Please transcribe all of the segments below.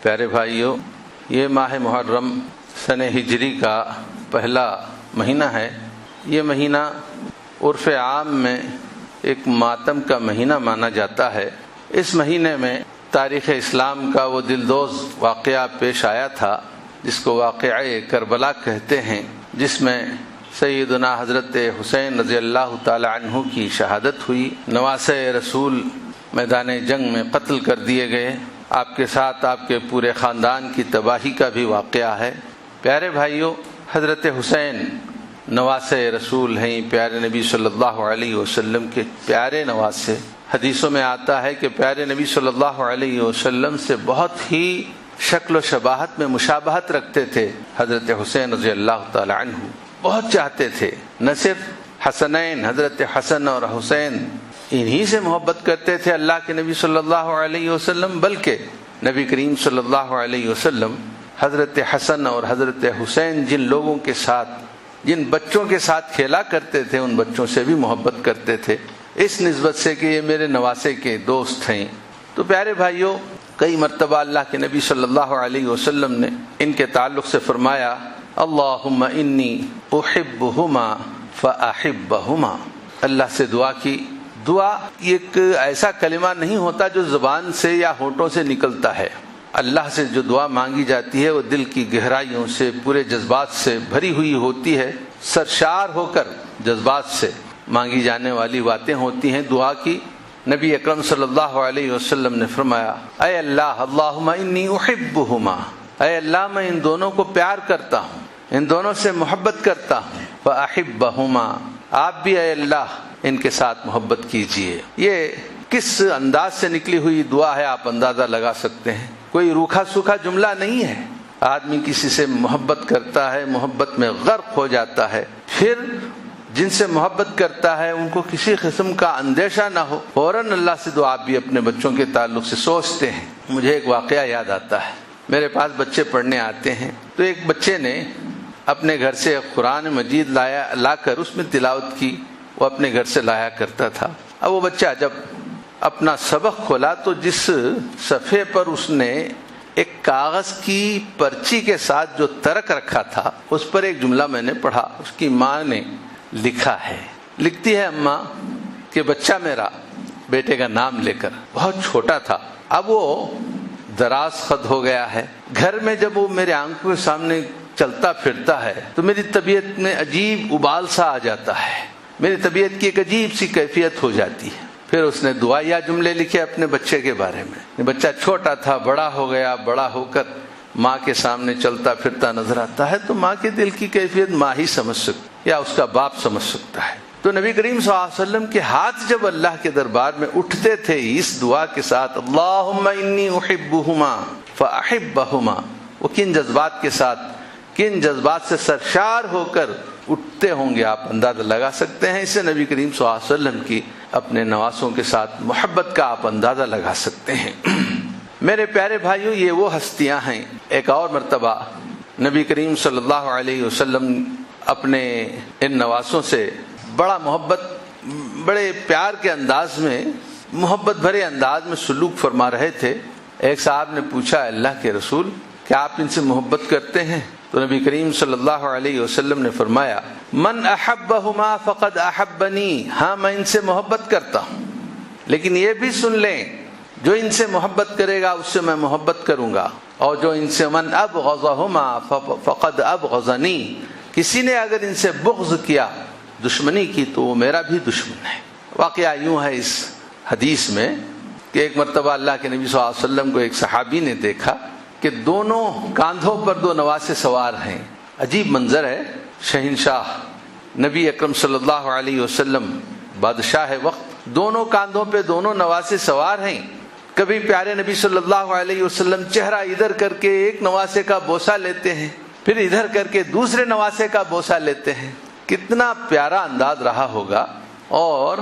پیارے بھائیوں، یہ ماہ محرم سن ہجری کا پہلا مہینہ ہے۔ یہ مہینہ عرف عام میں ایک ماتم کا مہینہ مانا جاتا ہے۔ اس مہینے میں تاریخ اسلام کا وہ دلدوز واقعہ پیش آیا تھا جس کو واقعہ کربلا کہتے ہیں، جس میں سیدنا حضرت حسین رضی اللہ تعالی عنہ کی شہادت ہوئی۔ نواسۂ رسول میدان جنگ میں قتل کر دیے گئے، آپ کے ساتھ آپ کے پورے خاندان کی تباہی کا بھی واقعہ ہے۔ پیارے بھائیوں، حضرت حسین نواسۂ رسول ہیں، پیارے نبی صلی اللہ علیہ وسلم کے پیارے نواسے۔ حدیثوں میں آتا ہے کہ پیارے نبی صلی اللہ علیہ وسلم سے بہت ہی شکل و شباہت میں مشابہت رکھتے تھے۔ حضرت حسین رضی اللہ تعالی عنہ بہت چاہتے تھے، نہ صرف حسنین حضرت حسن اور حسین انہی سے محبت کرتے تھے اللہ کے نبی صلی اللہ علیہ وسلم، بلکہ نبی کریم صلی اللہ علیہ وسلم حضرت حسن اور حضرت حسین جن لوگوں کے ساتھ، جن بچوں کے ساتھ کھیلا کرتے تھے، ان بچوں سے بھی محبت کرتے تھے، اس نسبت سے کہ یہ میرے نواسے کے دوست ہیں۔ تو پیارے بھائیوں، کئی مرتبہ اللہ کے نبی صلی اللہ علیہ وسلم نے ان کے تعلق سے فرمایا، اللہم انی احبہما فاحبہما۔ اللہ سے دعا کی۔ دعا ایک ایسا کلمہ نہیں ہوتا جو زبان سے یا ہونٹوں سے نکلتا ہے۔ اللہ سے جو دعا مانگی جاتی ہے وہ دل کی گہرائیوں سے، پورے جذبات سے بھری ہوئی ہوتی ہے، سرشار ہو کر جذبات سے مانگی جانے والی باتیں ہوتی ہیں دعا کی۔ نبی اکرم صلی اللہ علیہ وسلم نے فرمایا، اے اللہ، اللہم انی احبہما، اے اللہ میں ان دونوں کو پیار کرتا ہوں، ان دونوں سے محبت کرتا ہوں، فاحبہما، آپ بھی اے اللہ ان کے ساتھ محبت کیجئے۔ یہ کس انداز سے نکلی ہوئی دعا ہے آپ اندازہ لگا سکتے ہیں۔ کوئی روکھا سوکھا جملہ نہیں ہے۔ آدمی کسی سے محبت کرتا ہے، محبت میں غرق ہو جاتا ہے، پھر جن سے محبت کرتا ہے ان کو کسی قسم کا اندیشہ نہ ہو، فوراً اللہ سے دعا بھی اپنے بچوں کے تعلق سے سوچتے ہیں۔ مجھے ایک واقعہ یاد آتا ہے، میرے پاس بچے پڑھنے آتے ہیں، تو ایک بچے نے اپنے گھر سے قرآن مجید لا کر اس میں تلاوت کی، وہ اپنے گھر سے لایا کرتا تھا۔ اب وہ بچہ جب اپنا سبق کھولا تو جس صفحے پر اس نے ایک کاغذ کی پرچی کے ساتھ جو ترک رکھا تھا، اس پر ایک جملہ میں نے پڑھا۔ اس کی ماں نے لکھا ہے، لکھتی ہے اماں کہ بچہ میرا بیٹے کا نام لے کر بہت چھوٹا تھا، اب وہ دراز خط ہو گیا ہے، گھر میں جب وہ میرے آنکھوں کے سامنے چلتا پھرتا ہے تو میری طبیعت میں عجیب ابال سا آ جاتا ہے، میری طبیعت کی ایک عجیب سی کیفیت ہو جاتی ہے۔ پھر اس نے دعائیا جملے لکھے اپنے بچے کے بارے میں۔ بچہ چھوٹا تھا، بڑا ہو گیا، بڑا ہو کر ماں کے سامنے چلتا پھرتا نظر آتا ہے تو ماں کے دل کی کیفیت ماں ہی سمجھ سکتی یا اس کا باپ سمجھ سکتا ہے۔ تو نبی کریم صلی اللہ علیہ وسلم کے ہاتھ جب اللہ کے دربار میں اٹھتے تھے اس دعا کے ساتھ، اللہم انی احبہما فاحبہما، وہ کن جذبات کے ساتھ، کن جذبات سے سرشار ہو کر اٹھتے ہوں گے آپ اندازہ لگا سکتے ہیں۔ اس سے نبی کریم صلی اللہ علیہ وسلم کی اپنے نواسوں کے ساتھ محبت کا آپ اندازہ لگا سکتے ہیں۔ میرے پیارے بھائیوں، یہ وہ ہستیاں ہیں۔ ایک اور مرتبہ نبی کریم صلی اللہ علیہ وسلم اپنے ان نواسوں سے بڑا محبت، بڑے پیار کے انداز میں، محبت بھرے انداز میں سلوک فرما رہے تھے۔ ایک صاحب نے پوچھا، اللہ کے رسول، کیا آپ ان سے محبت کرتے ہیں؟ تو نبی کریم صلی اللہ علیہ وسلم نے فرمایا، من احبہما فقد احبنی، ہاں میں ان سے محبت کرتا ہوں، لیکن یہ بھی سن لیں، جو ان سے محبت کرے گا اس سے میں محبت کروں گا، اور جو ان سے من ابغضہما فقد ابغضنی، کسی نے اگر ان سے بغض کیا، دشمنی کی، تو وہ میرا بھی دشمن ہے۔ واقعہ یوں ہے اس حدیث میں کہ ایک مرتبہ اللہ کے نبی صلی اللہ علیہ وسلم کو ایک صحابی نے دیکھا کہ دونوں کاندھوں پر دو نواسے سوار ہیں۔ عجیب منظر ہے، شہنشاہ نبی اکرم صلی اللہ علیہ وسلم بادشاہ وقت، دونوں کاندھوں پہ دونوں نواسے سوار ہیں۔ کبھی پیارے نبی صلی اللہ علیہ وسلم چہرہ ادھر کر کے ایک نواسے کا بوسہ لیتے ہیں، پھر ادھر کر کے دوسرے نواسے کا بوسہ لیتے ہیں۔ کتنا پیارا انداز رہا ہوگا اور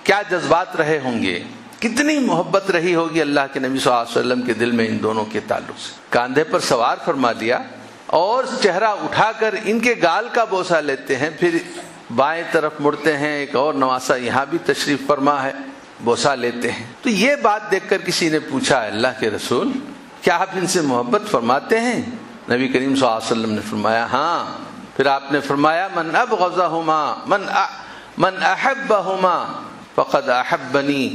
کیا جذبات رہے ہوں گے، کتنی محبت رہی ہوگی اللہ کے نبی صلی اللہ علیہ وسلم کے دل میں ان دونوں کے تعلق سے۔ کاندھے پر سوار فرما دیا اور چہرہ اٹھا کر ان کے گال کا بوسہ لیتے ہیں، پھر بائیں طرف مڑتے ہیں، ایک اور نواسا یہاں بھی تشریف فرما ہے، بوسہ لیتے ہیں۔ تو یہ بات دیکھ کر کسی نے پوچھا، اللہ کے رسول، کیا آپ ان سے محبت فرماتے ہیں؟ نبی کریم صلی اللہ علیہ وسلم نے فرمایا ہاں۔ پھر آپ نے فرمایا من ابغضہما من احبہما فقد احبنی،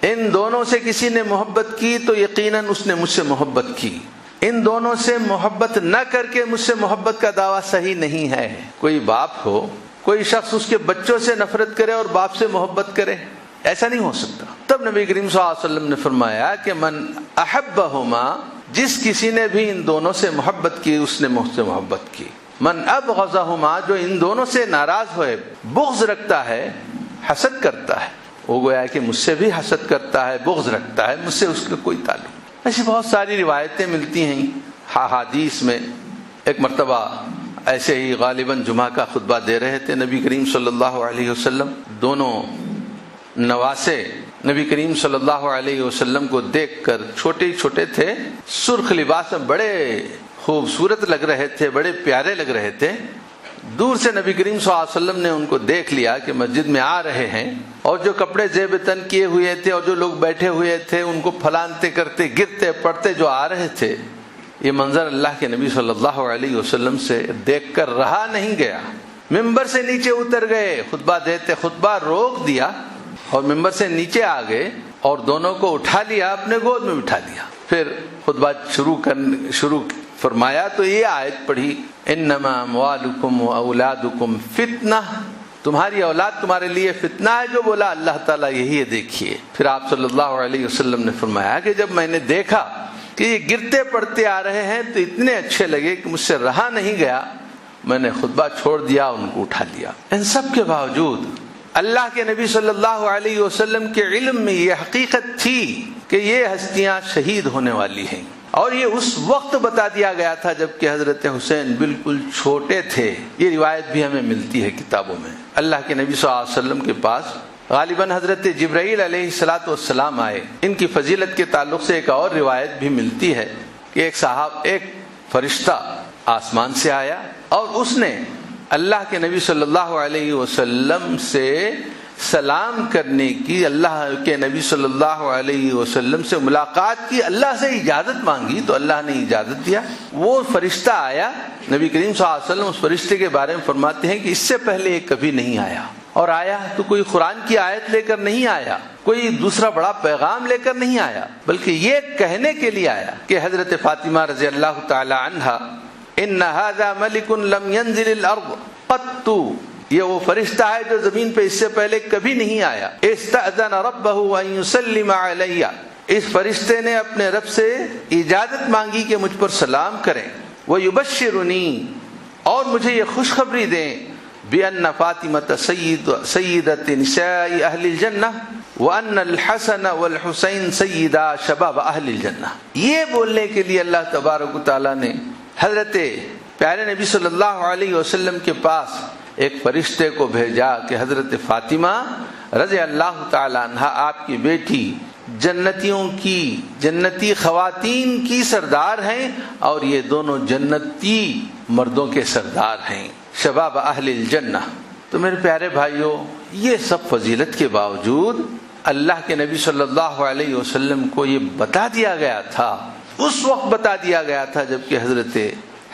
ان دونوں سے کسی نے محبت کی تو یقیناً اس نے مجھ سے محبت کی۔ ان دونوں سے محبت نہ کر کے مجھ سے محبت کا دعویٰ صحیح نہیں ہے۔ کوئی باپ ہو، کوئی شخص اس کے بچوں سے نفرت کرے اور باپ سے محبت کرے، ایسا نہیں ہو سکتا۔ تب نبی کریم صلی اللہ علیہ وسلم نے فرمایا کہ من احبہما، جس کسی نے بھی ان دونوں سے محبت کی اس نے مجھ سے محبت کی۔ من ابغضہما، جو ان دونوں سے ناراض ہوئے، بغض رکھتا ہے، حسد کرتا ہے، وہ گویا کہ مجھ سے بھی حسد کرتا ہے، بغض رکھتا ہے، مجھ سے اس کا کوئی تعلق۔ ایسی بہت ساری روایتیں ملتی ہیں حدیث میں۔ ایک مرتبہ ایسے ہی غالباً جمعہ کا خطبہ دے رہے تھے نبی کریم صلی اللہ علیہ وسلم۔ دونوں نواسے نبی کریم صلی اللہ علیہ وسلم کو دیکھ کر، چھوٹے ہی چھوٹے تھے، سرخ لباس میں بڑے خوبصورت لگ رہے تھے، بڑے پیارے لگ رہے تھے۔ دور سے نبی کریم صلی اللہ علیہ وسلم نے ان کو دیکھ لیا کہ مسجد میں آ رہے ہیں، اور جو کپڑے زیب تن کیے ہوئے تھے اور جو لوگ بیٹھے ہوئے تھے ان کو پھلانتے کرتے، گرتے پڑتے جو آ رہے تھے، یہ منظر اللہ کے نبی صلی اللہ علیہ وسلم سے دیکھ کر رہا نہیں گیا۔ ممبر سے نیچے اتر گئے، خطبہ دیتے خطبہ روک دیا اور ممبر سے نیچے آ گئے اور دونوں کو اٹھا لیا، اپنے گود میں بٹھا لیا۔ پھر خطبہ شروع فرمایا تو یہ آیت پڑھی، انما اموالکم واولادکم فتنہ، تمہاری اولاد تمہارے لیے فتنہ ہے۔ جو بولا اللہ تعالیٰ یہی ہے، دیکھیے۔ پھر آپ صلی اللہ علیہ وسلم نے فرمایا کہ جب میں نے دیکھا کہ یہ گرتے پڑتے آ رہے ہیں تو اتنے اچھے لگے کہ مجھ سے رہا نہیں گیا، میں نے خطبہ چھوڑ دیا، ان کو اٹھا لیا۔ ان سب کے باوجود اللہ کے نبی صلی اللہ علیہ وسلم کے علم میں یہ حقیقت تھی کہ یہ ہستیاں شہید ہونے والی ہیں، اور یہ اس وقت بتا دیا گیا تھا جب کہ حضرت حسین بالکل چھوٹے تھے۔ یہ روایت بھی ہمیں ملتی ہے کتابوں میں۔ اللہ کے نبی صلی اللہ علیہ وسلم کے پاس غالباً حضرت جبرائیل علیہ السلام آئے۔ ان کی فضیلت کے تعلق سے ایک اور روایت بھی ملتی ہے کہ ایک فرشتہ آسمان سے آیا اور اس نے اللہ کے نبی صلی اللہ علیہ وسلم سے سلام کرنے کی، اللہ کے نبی صلی اللہ علیہ وسلم سے ملاقات کی، اللہ سے اجازت مانگی تو اللہ نے اجازت دیا۔ وہ فرشتہ آیا، نبی کریم صلی اللہ علیہ وسلم اس فرشتے کے بارے میں فرماتے ہیں کہ اس سے پہلے یہ کبھی نہیں آیا، اور آیا تو کوئی قرآن کی آیت لے کر نہیں آیا، کوئی دوسرا بڑا پیغام لے کر نہیں آیا، بلکہ یہ کہنے کے لیے آیا کہ حضرت فاطمہ رضی اللہ تعالی عنہا، ان ھذا ملک لم ينزل الارض قط، یہ وہ فرشتہ ہے جو زمین پہ اس سے پہلے کبھی نہیں آیا۔ استأذن ربہ ان یسلم علیہ، اس فرشتے نے اپنے رب سے اجازت مانگی کہ مجھ پر سلام کریں۔ ویبشرنی، اور مجھے یہ خوشخبری دیں، بأن فاطمة سیدۃ نساء اہل الجنہ وأن الحسن والحسین سیدا شباب اہل الجنہ۔ یہ بولنے کے لیے اللہ تبارک و تعالیٰ نے حضرت پیارے نبی صلی اللہ علیہ وسلم کے پاس ایک فرشتے کو بھیجا کہ حضرت فاطمہ رضی اللہ تعالی عنہا آپ کی بیٹی جنتیوں کی، جنتی خواتین کی سردار ہیں، اور یہ دونوں جنتی مردوں کے سردار ہیں، شباب اہل الجنہ۔ تو میرے پیارے بھائیوں، یہ سب فضیلت کے باوجود اللہ کے نبی صلی اللہ علیہ وسلم کو یہ بتا دیا گیا تھا، اس وقت بتا دیا گیا تھا جب کہ حضرت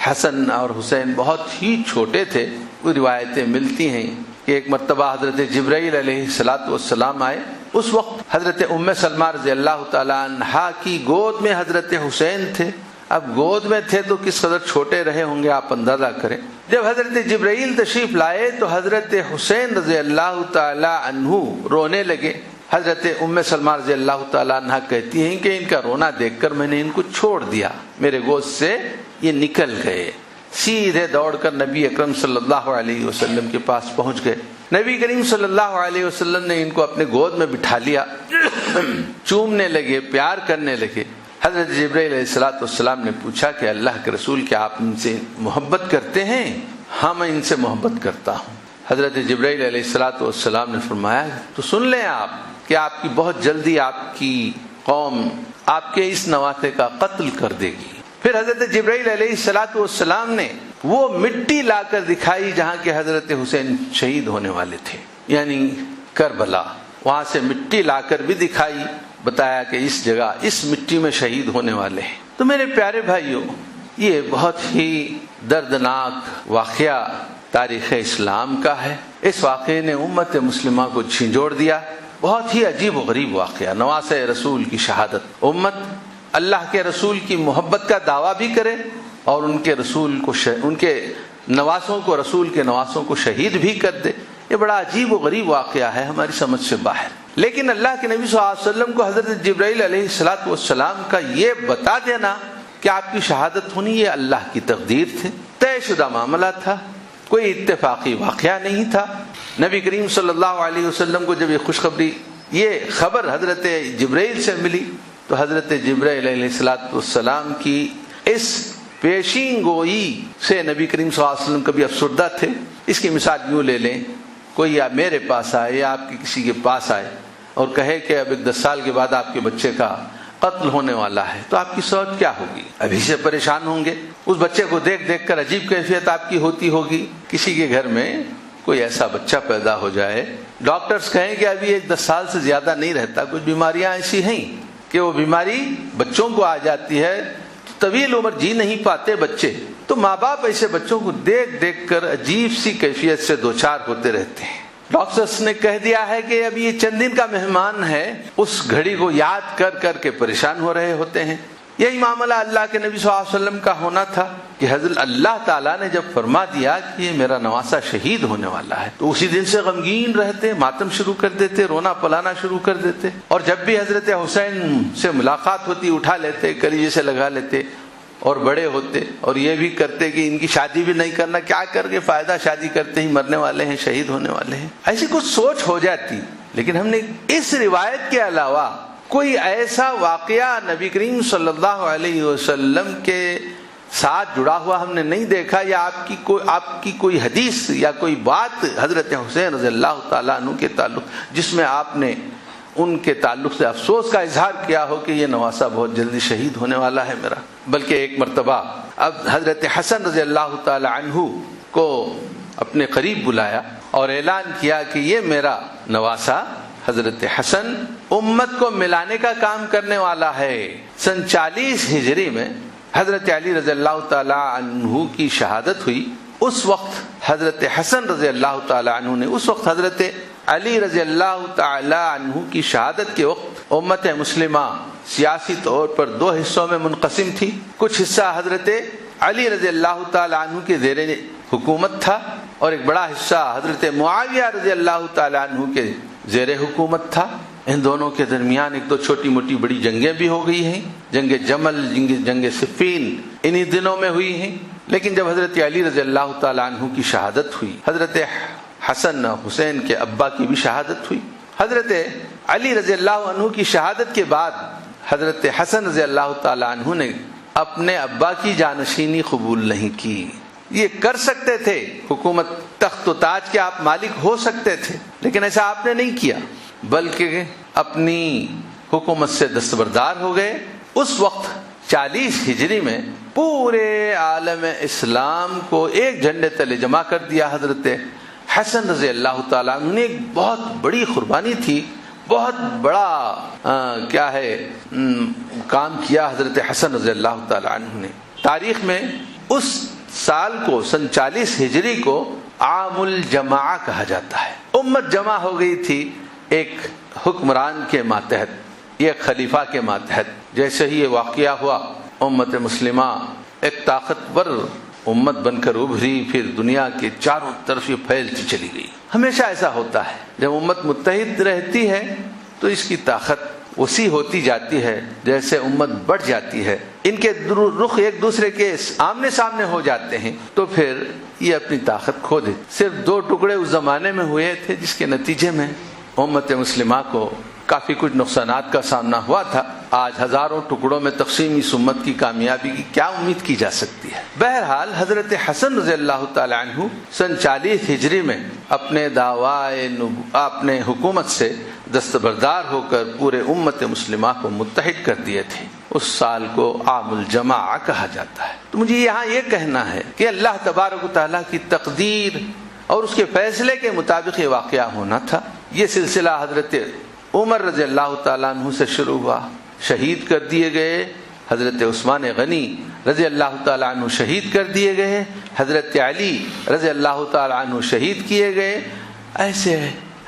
حسن اور حسین بہت ہی چھوٹے تھے۔ وہ روایتیں ملتی ہیں کہ ایک مرتبہ حضرت جبرائیل علیہ السلام آئے، اس وقت حضرت ام سلمہ رضی اللہ تعالی عنہا کی گود میں حضرت حسین تھے۔ اب گود میں تھے تو کس قدر چھوٹے رہے ہوں گے آپ اندازہ کریں۔ جب حضرت جبرائیل تشریف لائے تو حضرت حسین رضی اللہ تعالی عنہ رونے لگے۔ حضرت ام سلمہ رضی اللہ تعالی عنہا کہتی ہیں کہ ان کا رونا دیکھ کر میں نے ان کو چھوڑ دیا، میرے گود سے یہ نکل گئے، سیدھے دوڑ کر نبی اکرم صلی اللہ علیہ وسلم کے پاس پہنچ گئے۔ نبی کریم صلی اللہ علیہ وسلم نے ان کو اپنے گود میں بٹھا لیا، چومنے لگے، پیار کرنے لگے۔ حضرت جبرائیل علیہ السلام نے پوچھا کہ اللہ کے رسول کیا آپ ان سے محبت کرتے ہیں؟ ہاں میں ان سے محبت کرتا ہوں۔ حضرت جبرائیل علیہ السلام نے فرمایا تو سن لیں آپ کہ آپ کی بہت جلدی آپ کی قوم آپ کے اس نواسے کا قتل کر دے گی۔ پھر حضرت جبرائیل علیہ السلام نے وہ مٹی لا کر دکھائی جہاں کے حضرت حسین شہید ہونے والے تھے، یعنی کربلا، وہاں سے مٹی لا کر بھی دکھائی بتایا کہ اس جگہ اس مٹی میں شہید ہونے والے ہیں۔ تو میرے پیارے بھائیوں، یہ بہت ہی دردناک واقعہ تاریخ اسلام کا ہے۔ اس واقعے نے امت مسلمہ کو جھنجھوڑ دیا۔ بہت ہی عجیب و غریب واقعہ، نواسۂ رسول کی شہادت۔ امت اللہ کے رسول کی محبت کا دعویٰ بھی کرے اور ان کے رسول کو ان کے نواسوں کو، رسول کے نواسوں کو شہید بھی کر دے۔ یہ بڑا عجیب و غریب واقعہ ہے، ہماری سمجھ سے باہر۔ لیکن اللہ کے نبی صلی اللہ علیہ وسلم کو حضرت جبرائیل علیہ السلام کا یہ بتا دینا کہ آپ کی شہادت ہونی، یہ اللہ کی تقدیر تھی، طے شدہ معاملہ تھا، کوئی اتفاقی واقعہ نہیں تھا۔ نبی کریم صلی اللہ علیہ وسلم کو جب یہ خوشخبری، یہ خبر حضرت جبرائیل سے ملی تو حضرت جبرائیل علیہ السلام کی اس پیشین گوئی سے نبی کریم صلی اللہ علیہ وسلم کبھی افسردہ تھے۔ اس کی مثال یوں لے لیں، کوئی یا میرے پاس آئے یا آپ کے کسی کے پاس آئے اور کہے کہ اب 10 سال کے بعد آپ کے بچے کا قتل ہونے والا ہے، تو آپ کی سوچ کیا ہوگی؟ ابھی سے پریشان ہوں گے۔ اس بچے کو دیکھ دیکھ کر عجیب کیفیت آپ کی ہوتی ہوگی۔ کسی کے گھر میں کوئی ایسا بچہ پیدا ہو جائے، ڈاکٹرز کہیں کہ ابھی 10 سال سے زیادہ نہیں رہتا، کچھ بیماریاں ایسی ہیں کہ وہ بیماری بچوں کو آ جاتی ہے، طویل عمر جی نہیں پاتے بچے، تو ماں باپ ایسے بچوں کو دیکھ دیکھ کر عجیب سی کیفیت سے دوچار ہوتے رہتے ہیں۔ ڈاکٹرز نے کہہ دیا ہے کہ اب یہ چند دن کا مہمان ہے، اس گھڑی کو یاد کر کر کے پریشان ہو رہے ہوتے ہیں۔ یہی معاملہ اللہ کے نبی صلی اللہ علیہ وسلم کا ہونا تھا کہ حضرت اللہ تعالیٰ نے جب فرما دیا کہ یہ میرا نواسہ شہید ہونے والا ہے تو اسی دن سے غمگین رہتے، ماتم شروع کر دیتے، رونا پلانا شروع کر دیتے، اور جب بھی حضرت حسین سے ملاقات ہوتی اٹھا لیتے، کلیجے سے لگا لیتے اور بڑے ہوتے، اور یہ بھی کرتے کہ ان کی شادی بھی نہیں کرنا، کیا کر کے فائدہ، شادی کرتے ہی مرنے والے ہیں، شہید ہونے والے ہیں، ایسی کچھ سوچ ہو جاتی۔ لیکن ہم نے اس روایت کے علاوہ کوئی ایسا واقعہ نبی کریم صلی اللہ علیہ وسلم کے ساتھ جڑا ہوا ہم نے نہیں دیکھا، یا آپ کی کوئی حدیث یا کوئی بات حضرت حسین رضی اللہ تعالیٰ عنہ کے تعلق جس میں آپ نے ان کے تعلق سے افسوس کا اظہار کیا ہو کہ یہ نواسہ بہت جلدی شہید ہونے والا ہے میرا۔ بلکہ ایک مرتبہ اب حضرت حسن رضی اللہ تعالی عنہ کو اپنے قریب بلایا اور اعلان کیا کہ یہ میرا نواسہ حضرت حسن امت کو ملانے کا کام کرنے والا ہے۔ سن 40 ہجری میں حضرت علی رضی اللہ تعالی عنہ کی شہادت ہوئی۔ اس وقت حضرت حسن رضی اللہ تعالی عنہ نے، اس وقت حضرت علی رضی اللہ تعالی عنہ کی شہادت کے وقت امت مسلمہ سیاسی طور پر 2 حصوں میں منقسم تھی۔ کچھ حصہ حضرت علی رضی اللہ تعالی عنہ کے زیر حکومت تھا اور ایک بڑا حصہ حضرت معاویہ رضی اللہ تعالی عنہ کے زیر حکومت تھا۔ ان دونوں کے درمیان ایک دو چھوٹی موٹی بڑی جنگیں بھی ہو گئی ہیں، جنگ جمل، جنگ صفین انہی دنوں میں ہوئی ہیں۔ لیکن جب حضرت علی رضی اللہ تعالی عنہ کی شہادت ہوئی، حضرت حسن حسین کے ابا کی بھی شہادت ہوئی۔ حضرت علی رضی اللہ عنہ کی شہادت کے بعد حضرت حسن رضی اللہ تعالی عنہ نے اپنے ابا کی جانشینی قبول نہیں کی۔ یہ کر سکتے تھے، حکومت تخت و تاج کے آپ مالک ہو سکتے تھے، لیکن ایسا آپ نے نہیں کیا، بلکہ اپنی حکومت سے دستبردار ہو گئے۔ اس وقت 40 ہجری میں پورے عالم اسلام کو ایک جھنڈے تلے جمع کر دیا حضرت حسن رضی اللہ تعالیٰ عنہ نے۔ ایک بہت بڑی قربانی تھی، بہت بڑا کام کیا حضرت حسن رضی اللہ تعالیٰ عنہ نے۔ تاریخ میں اس سال کو، سن 40 ہجری کو عام الجماعہ کہا جاتا ہے۔ امت جمع ہو گئی تھی ایک حکمران کے ماتحت، ایک خلیفہ کے ماتحت۔ جیسے ہی یہ واقعہ ہوا، امت مسلمہ ایک طاقتور امت بن کر ابھری، پھر دنیا کے چاروں طرف یہ پھیلتی چلی گئی۔ ہمیشہ ایسا ہوتا ہے، جب امت متحد رہتی ہے تو اس کی طاقت وسیع ہوتی جاتی ہے، جیسے امت بڑھ جاتی ہے، ان کے رخ ایک دوسرے کے آمنے سامنے ہو جاتے ہیں تو پھر یہ اپنی طاقت کھو دیتے۔ صرف 2 ٹکڑے اس زمانے میں ہوئے تھے، جس کے نتیجے میں امت مسلمہ کو کافی کچھ نقصانات کا سامنا ہوا تھا۔ آج ہزاروں ٹکڑوں میں تقسیم اس امت کی کامیابی کی کیا امید کی جا سکتی ہے؟ بہرحال حضرت حسن رضی اللہ تعالی عنہ سن 40 ہجری میں اپنے دعوی اپنے حکومت سے دستبردار ہو کر پورے امت مسلمہ کو متحد کر دیے تھے۔ اس سال کو عام الجماعہ کہا جاتا ہے۔ تو مجھے یہاں یہ کہنا ہے کہ اللہ تبارک و تعالیٰ کی تقدیر اور اس کے فیصلے کے مطابق یہ واقعہ ہونا تھا۔ یہ سلسلہ حضرت عمر رضی اللہ تعالیٰ عنہ سے شروع ہوا، شہید کر دیے گئے حضرت عثمان غنی رضی اللہ تعالیٰ عنہ شہید کر دیے گئے، حضرت علی رضی اللہ تعالیٰ عنہ شہید کیے گئے. ایسے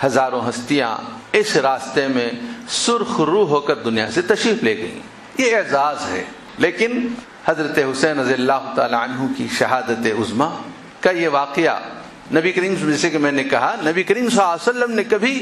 ہزاروں ہستیاں اس راستے میں سرخ روح ہو کر دنیا سے تشریف لے گئیں. یہ اعزاز ہے. لیکن حضرت حسین رضی اللہ تعالیٰ عنہ کی شہادت عظمیٰ کا یہ واقعہ نبی کریم، جیسے کہ میں نے کہا، نبی کریم صلی اللہ علیہ وسلم نے کبھی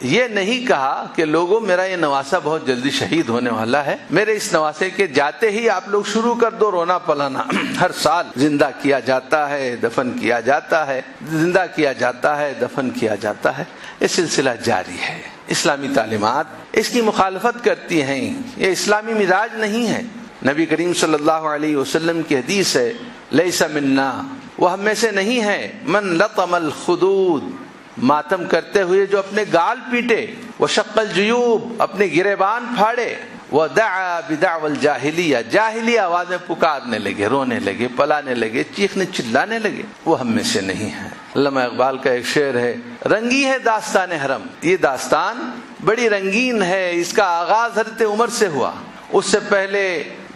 یہ نہیں کہا کہ لوگوں میرا یہ نواسہ بہت جلدی شہید ہونے والا ہے، میرے اس نواسے کے جاتے ہی آپ لوگ شروع کر دو رونا پلانا. ہر سال زندہ کیا جاتا ہے، دفن کیا جاتا ہے، زندہ کیا جاتا ہے، دفن کیا جاتا ہے. یہ سلسلہ جاری ہے. اسلامی تعلیمات اس کی مخالفت کرتی ہیں. یہ اسلامی مزاج نہیں ہے. نبی کریم صلی اللہ علیہ وسلم کی حدیث ہے، لیس منا، وہ ہم میں سے نہیں ہے، من لطم الخدود، ماتم کرتے ہوئے جو اپنے گال پیٹے، وشق الجیوب، اپنے گریبان پھاڑے، ودعا بدعوى الجاہلیہ، جاہلی آواز میں پکارنے لگے، رونے لگے، پلانے لگے، چیخنے چلانے لگے، وہ ہم میں سے نہیں ہے. علامہ اقبال کا ایک شعر ہے، رنگی ہے داستان حرم. یہ داستان بڑی رنگین ہے. اس کا آغاز حضرت عمر سے ہوا. اس سے پہلے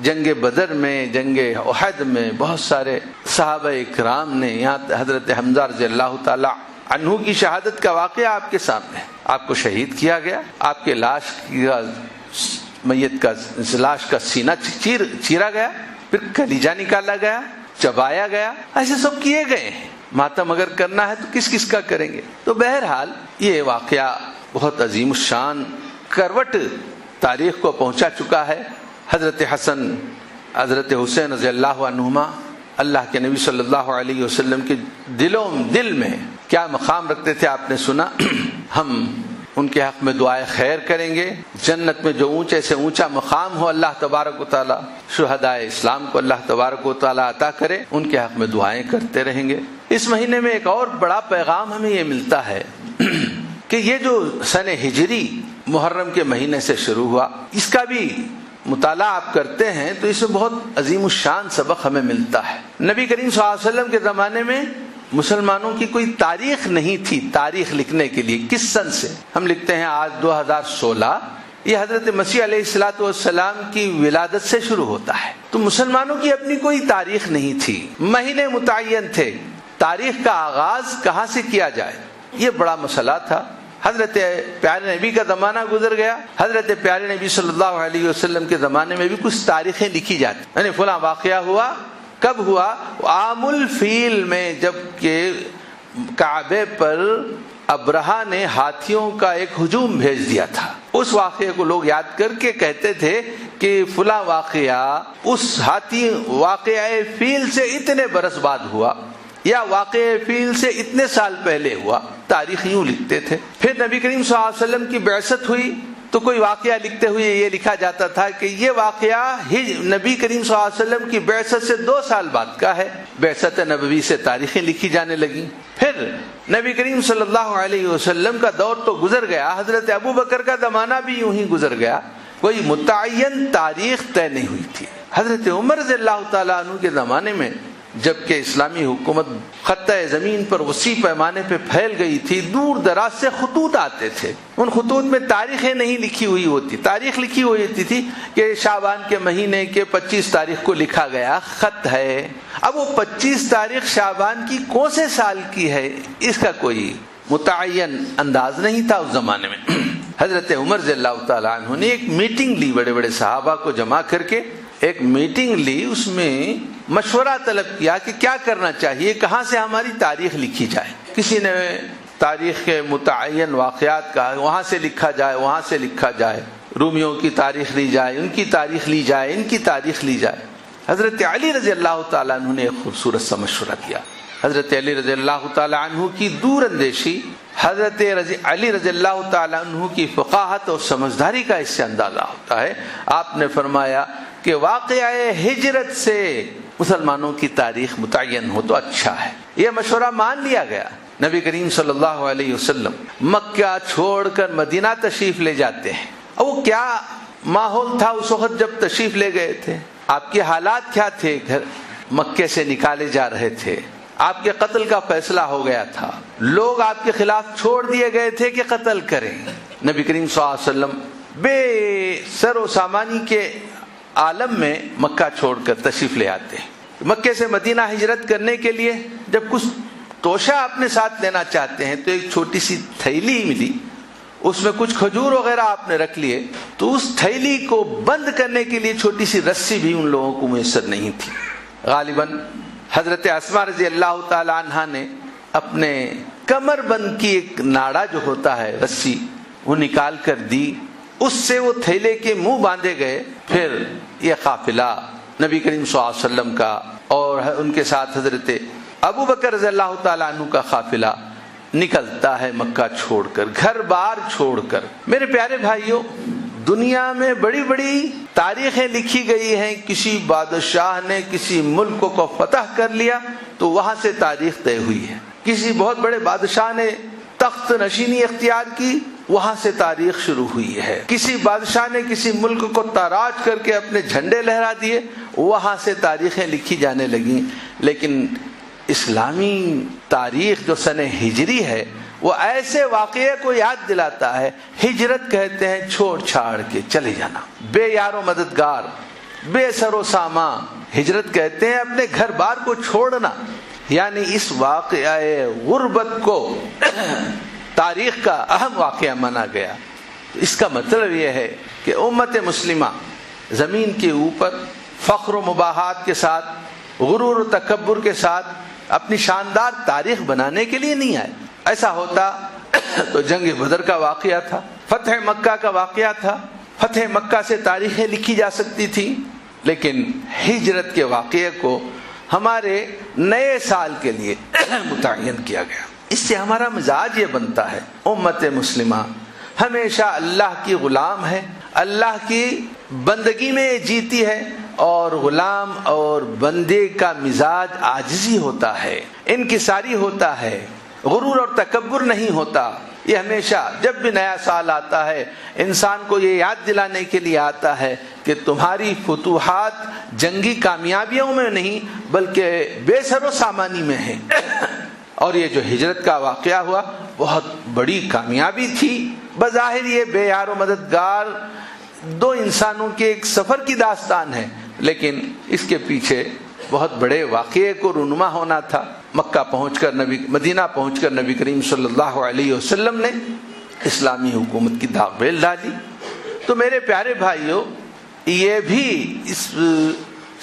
جنگ بدر میں، جنگ احد میں بہت سارے صحابہ اکرام نے، یہاں حضرت حمزہ رضی اللہ تعالی عنہ کی شہادت کا واقعہ آپ کے سامنے ہے. آپ کو شہید کیا گیا، آپ کے میت کا لاش کا سینہ چیرا گیا، پھر کلیجہ نکالا گیا، چبایا گیا، ایسے سب کیے گئے ہیں. ماتم اگر کرنا ہے تو کس کس کا کریں گے؟ تو بہرحال یہ واقعہ بہت عظیم الشان کروٹ تاریخ کو پہنچا چکا ہے. حضرت حسن، حضرت حسین رضی اللہ عنہما اللہ کے نبی صلی اللہ علیہ وسلم کے دل میں کیا مقام رکھتے تھے آپ نے سنا. ہم ان کے حق میں دعائیں خیر کریں گے. جنت میں جو اونچے سے اونچا مقام ہو اللہ تبارک و تعالی شہدائے اسلام کو اللہ تبارک و تعالی عطا کرے، ان کے حق میں دعائیں کرتے رہیں گے. اس مہینے میں ایک اور بڑا پیغام ہمیں یہ ملتا ہے کہ یہ جو سن ہجری محرم کے مہینے سے شروع ہوا، اس کا بھی مطالعہ آپ کرتے ہیں تو اس میں بہت عظیم الشان سبق ہمیں ملتا ہے. نبی کریم صلی اللہ علیہ وسلم کے زمانے میں مسلمانوں کی کوئی تاریخ نہیں تھی. تاریخ لکھنے کے لیے کس سن سے ہم لکھتے ہیں؟ آج 2016. یہ حضرت مسیح علیہ الصلوۃ والسلام کی ولادت سے شروع ہوتا ہے. تو مسلمانوں کی اپنی کوئی تاریخ نہیں تھی. مہینے متعین تھے. تاریخ کا آغاز کہاں سے کیا جائے، یہ بڑا مسئلہ تھا. حضرت پیارے نبی کا زمانہ گزر گیا. حضرت پیارے نبی صلی اللہ علیہ وسلم کے زمانے میں بھی کچھ تاریخیں لکھی جاتی، یعنی فلاں واقعہ ہوا. کب ہوا؟ عام الفیل میں، جب کہ کعبے پر ابرہہ نے ہاتھیوں کا ایک ہجوم بھیج دیا تھا. اس واقعے کو لوگ یاد کر کے کہتے تھے کہ فلاں واقعہ اس ہاتھی واقعہ فیل سے اتنے برس بعد ہوا، یا واقع فیل سے اتنے سال پہلے ہوا. تاریخ یوں لکھتے تھے. پھر نبی کریم صلی اللہ علیہ وسلم کی بعثت ہوئی تو کوئی واقعہ لکھتے ہوئے یہ لکھا جاتا تھا کہ یہ واقعہ نبی کریم صلی اللہ علیہ وسلم کی بعثت سے 2 سال بعد کا ہے. بعثت نبوی سے تاریخیں لکھی جانے لگیں. پھر نبی کریم صلی اللہ علیہ وسلم کا دور تو گزر گیا، حضرت ابو بکر کا زمانہ بھی یوں ہی گزر گیا. کوئی متعین تاریخ طے نہیں ہوئی تھی. حضرت عمر رضی اللہ تعالیٰ عنہ کے زمانے میں جبکہ اسلامی حکومت خطہ زمین پر وسیع پیمانے پہ پھیل گئی تھی، دور دراز سے خطوط آتے تھے. ان خطوط میں تاریخیں نہیں لکھی ہوئی ہوتی. تاریخ لکھی ہوئی ہوتی تھی کہ شعبان کے مہینے کے 25 تاریخ کو لکھا گیا خط ہے. اب وہ 25 تاریخ شعبان کی کون سے سال کی ہے، اس کا کوئی متعین انداز نہیں تھا اس زمانے میں. حضرت عمر رضی اللہ تعالیٰ عنہ نے ایک میٹنگ لی، بڑے بڑے صحابہ کو جمع کر کے ایک میٹنگ لی. اس میں مشورہ طلب کیا کہ کیا کرنا چاہیے، کہاں سے ہماری تاریخ لکھی جائے. کسی نے تاریخ کے متعین واقعات کا وہاں سے لکھا جائے، وہاں سے لکھا جائے. رومیوں کی تاریخ لی جائے، ان کی تاریخ لی جائے، ان کی تاریخ لی جائے. حضرت علی رضی اللہ تعالیٰ عنہ نے ایک خوبصورت سا مشورہ کیا. حضرت علی رضی اللہ تعالیٰ عنہ کی دور اندیشی، حضرت علی رضی اللہ تعالیٰ عنہ کی فقاہت اور سمجھداری کا اس سے اندازہ ہوتا ہے. آپ نے فرمایا کہ واقعہ ہجرت سے مسلمانوں کی تاریخ متعین ہو تو اچھا ہے. یہ مشورہ مان لیا گیا. نبی کریم صلی اللہ علیہ وسلم مکہ چھوڑ کر مدینہ تشریف لے جاتے ہیں. وہ کیا ماحول تھا اس وقت جب تشریف لے گئے تھے؟ آپ کے حالات کیا تھے؟ گھر مکے سے نکالے جا رہے تھے، آپ کے قتل کا فیصلہ ہو گیا تھا، لوگ آپ کے خلاف چھوڑ دیے گئے تھے کہ قتل کریں. نبی کریم صلی اللہ علیہ وسلم بے سر و سامانی کے عالم میں مکہ چھوڑ کر تشریف لے آتے ہیں. مکے سے مدینہ ہجرت کرنے کے لیے جب کچھ توشہ اپنے ساتھ لینا چاہتے ہیں تو ایک چھوٹی سی تھیلی ملی, اس میں کچھ کھجور وغیرہ آپ نے رکھ لیے, تو اس تھیلی کو بند کرنے کے لیے چھوٹی سی رسی بھی ان لوگوں کو میسر نہیں تھی. غالباً حضرت اسماء رضی اللہ تعالی عنہا نے اپنے کمر بند کی ایک ناڑا جو ہوتا ہے رسی وہ نکال کر دی, اس سے وہ تھیلے کے منہ باندھے گئے. پھر یہ قافلہ نبی کریم صلی اللہ علیہ وسلم کا اور ان کے ساتھ حضرت ابو بکر رضی اللہ تعالیٰ عنہ کا قافلہ نکلتا ہے مکہ چھوڑ کر, گھر بار چھوڑ کر. میرے پیارے بھائیوں, دنیا میں بڑی بڑی تاریخیں لکھی گئی ہیں. کسی بادشاہ نے کسی ملک کو فتح کر لیا تو وہاں سے تاریخ طے ہوئی ہے. کسی بہت بڑے بادشاہ نے تخت نشینی اختیار کی, وہاں سے تاریخ شروع ہوئی ہے. کسی بادشاہ نے کسی ملک کو تاراج کر کے اپنے جھنڈے لہرا دیے, وہاں سے تاریخیں لکھی جانے لگیں. لیکن اسلامی تاریخ جو سن ہجری ہے وہ ایسے واقعے کو یاد دلاتا ہے. ہجرت کہتے ہیں چھوڑ چھاڑ کے چلے جانا, بے یار و مددگار, بے سر و ساما. ہجرت کہتے ہیں اپنے گھر بار کو چھوڑنا. یعنی اس واقعہ غربت کو تاریخ کا اہم واقعہ مانا گیا. اس کا مطلب یہ ہے کہ امت مسلمہ زمین کے اوپر فخر و مباحات کے ساتھ, غرور و تکبر کے ساتھ اپنی شاندار تاریخ بنانے کے لیے نہیں آئے. ایسا ہوتا تو جنگ بدر کا واقعہ تھا, فتح مکہ کا واقعہ تھا, فتح مکہ سے تاریخیں لکھی جا سکتی تھی. لیکن ہجرت کے واقعے کو ہمارے نئے سال کے لیے متعین کیا گیا. اس سے ہمارا مزاج یہ بنتا ہے, امت مسلمہ ہمیشہ اللہ کی غلام ہے, اللہ کی بندگی میں جیتی ہے, اور غلام اور بندے کا مزاج عاجزی ہوتا ہے, انکساری ہوتا ہے, غرور اور تکبر نہیں ہوتا. یہ ہمیشہ جب بھی نیا سال آتا ہے انسان کو یہ یاد دلانے کے لیے آتا ہے کہ تمہاری فتوحات جنگی کامیابیوں میں نہیں بلکہ بے سر و سامانی میں ہیں. اور یہ جو ہجرت کا واقعہ ہوا بہت بڑی کامیابی تھی. بظاہر یہ بے یار و مددگار دو انسانوں کے ایک سفر کی داستان ہے, لیکن اس کے پیچھے بہت بڑے واقعے کو رونما ہونا تھا. مکہ پہنچ کر مدینہ پہنچ کر نبی کریم صلی اللہ علیہ وسلم نے اسلامی حکومت کی داغ بیل ڈالی. تو میرے پیارے بھائیوں, یہ بھی اس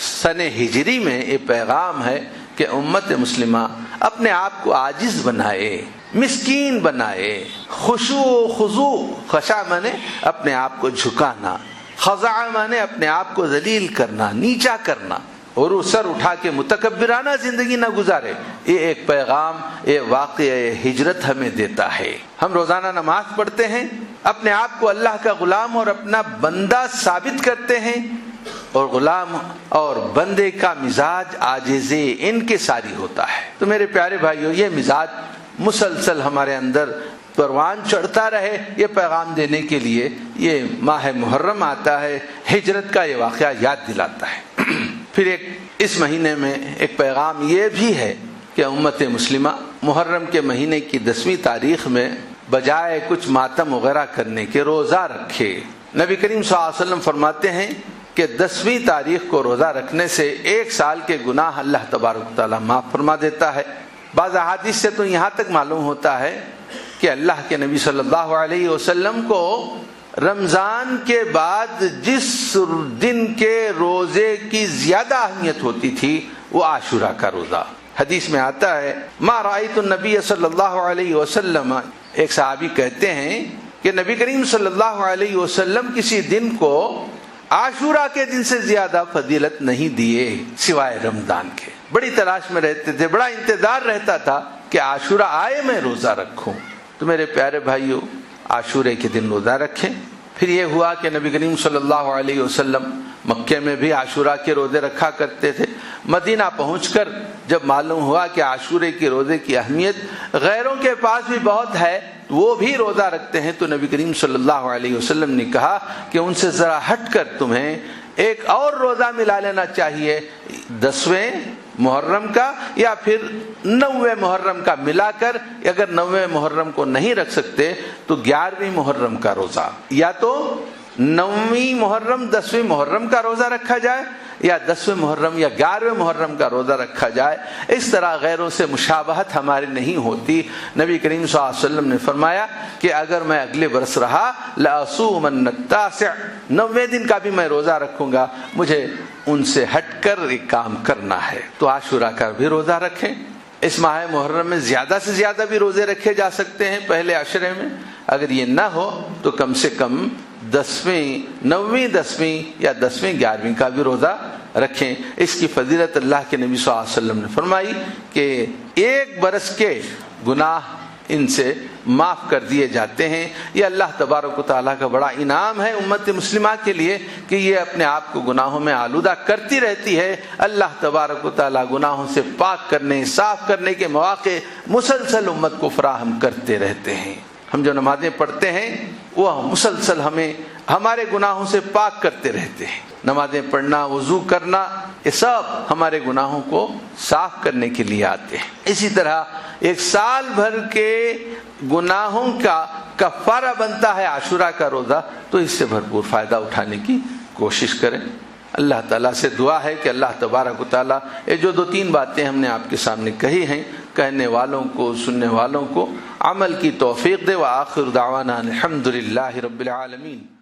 سن ہجری میں یہ پیغام ہے کہ امت مسلمہ اپنے آپ کو عاجز بنائے, مسکین بنائے. خشوع و خضوع, خشع مانے اپنے آپ کو جھکانا, خضع مانے اپنے آپ کو ذلیل کرنا, نیچا کرنا, اور وہ سر اٹھا کے متکبرانہ زندگی نہ گزارے. یہ ایک پیغام, یہ واقعہ ہجرت ہمیں دیتا ہے. ہم روزانہ نماز پڑھتے ہیں, اپنے آپ کو اللہ کا غلام اور اپنا بندہ ثابت کرتے ہیں, اور غلام اور بندے کا مزاج عاجز انکساری ہوتا ہے. تو میرے پیارے بھائیو, یہ مزاج مسلسل ہمارے اندر پروان چڑھتا رہے. یہ پیغام دینے کے لیے یہ ماہ محرم آتا ہے, ہجرت کا یہ واقعہ یاد دلاتا ہے. پھر اس مہینے میں ایک پیغام یہ بھی ہے کہ امت مسلمہ محرم کے مہینے کی 10ویں تاریخ میں بجائے کچھ ماتم وغیرہ کرنے کے روزہ رکھے. نبی کریم صلی اللہ علیہ وسلم فرماتے ہیں کہ 10ویں تاریخ کو روزہ رکھنے سے 1 سال کے گناہ اللہ تبارک تعالیٰ معاف فرما دیتا ہے. بعض احادیث سے تو یہاں تک معلوم ہوتا ہے کہ اللہ کے نبی صلی اللہ علیہ وسلم کو رمضان کے بعد جس دن کے روزے کی زیادہ اہمیت ہوتی تھی وہ عاشورہ کا روزہ. حدیث میں آتا ہے ما رأیت النبی صلی اللہ علیہ وسلم, ایک صحابی کہتے ہیں کہ نبی کریم صلی اللہ علیہ وسلم کسی دن کو عاشورہ کے دن سے زیادہ فضیلت نہیں دیے سوائے رمضان کے. بڑی تلاش میں رہتے تھے, بڑا انتظار رہتا تھا کہ عاشورہ آئے میں روزہ رکھوں. تو میرے پیارے بھائیو, عاشورے کے دن روزہ رکھیں. پھر یہ ہوا کہ نبی کریم صلی اللہ علیہ وسلم مکے میں بھی عاشورہ کے روزے رکھا کرتے تھے. مدینہ پہنچ کر جب معلوم ہوا کہ عاشورے کے روزے کی اہمیت غیروں کے پاس بھی بہت ہے, وہ بھی روزہ رکھتے ہیں, تو نبی کریم صلی اللہ علیہ وسلم نے کہا کہ ان سے ذرا ہٹ کر تمہیں ایک اور روزہ ملا لینا چاہیے 10ویں محرم کا یا پھر 9ویں محرم کا ملا کر. اگر 9ویں محرم کو نہیں رکھ سکتے تو 11ویں محرم کا روزہ، یا تو 9ویں محرم 10ویں محرم کا روزہ رکھا جائے یا 10ویں محرم یا 11ویں محرم کا روزہ رکھا جائے. اس طرح غیروں سے مشابہت ہماری نہیں ہوتی. نبی کریم صلی اللہ علیہ وسلم نے فرمایا کہ اگر میں اگلے برس رہا لأصومن التاسع، 9ویں دن کا بھی میں روزہ رکھوں گا، مجھے ان سے ہٹ کر ایک کام کرنا ہے. تو عاشورہ کا بھی روزہ رکھیں. اس ماہ محرم میں زیادہ سے زیادہ بھی روزے رکھے جا سکتے ہیں پہلے عشرے میں. اگر یہ نہ ہو تو کم سے کم 9ویں 10ویں یا 10ویں 11ویں کا بھی روزہ رکھیں. اس کی فضیلت اللہ کے نبی صلی اللہ علیہ وسلم نے فرمائی کہ 1 برس کے گناہ ان سے معاف کر دیے جاتے ہیں. یہ اللہ تبارک و تعالیٰ کا بڑا انعام ہے امت مسلمہ کے لیے کہ یہ اپنے آپ کو گناہوں میں آلودہ کرتی رہتی ہے. اللہ تبارک و تعالیٰ گناہوں سے پاک کرنے، صاف کرنے کے مواقع مسلسل امت کو فراہم کرتے رہتے ہیں. ہم جو نمازیں پڑھتے ہیں وہ مسلسل ہمیں ہمارے گناہوں سے پاک کرتے رہتے ہیں. نمازیں پڑھنا، وضو کرنا، یہ سب ہمارے گناہوں کو صاف کرنے کے لیے آتے ہیں. اسی طرح 1 سال بھر کے گناہوں کا کفارہ بنتا ہے عاشورہ کا روزہ. تو اس سے بھرپور فائدہ اٹھانے کی کوشش کریں. اللہ تعالیٰ سے دعا ہے کہ اللہ تبارک و تعالیٰ یہ جو 2-3 باتیں ہم نے آپ کے سامنے کہی ہیں، کہنے والوں کو، سننے والوں کو عمل کی توفیق دے. وآخر دعوانا الحمدللہ رب العالمین.